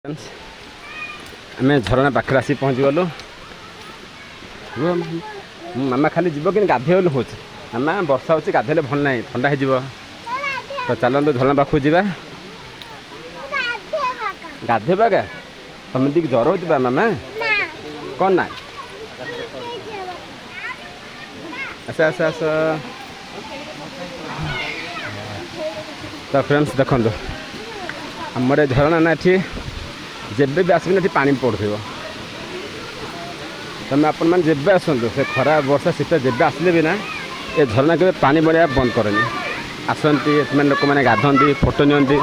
आम झरणा पाखे आसी पहुँची गलु मामा खाली जीव कि गाधे हूँ मामा वर्षा हो गाधेले भल ना ठंडा हो तो चलते झरणा पाखु जा गाधेबा क्या तुम दी ज्वर हो मामा कौन ना आस आस आस तो फ्रेंड्स देखो आमर झरणा ना ये जेबे भी आसबि पा पड़ो तुम आपण मैंने जेबे आसतु से खरा वर्षा शीत जेबे आसले भी ना ये झरणा के पानी बढ़िया बंद करनी आसती लोक मैंने गाधती फोटो नि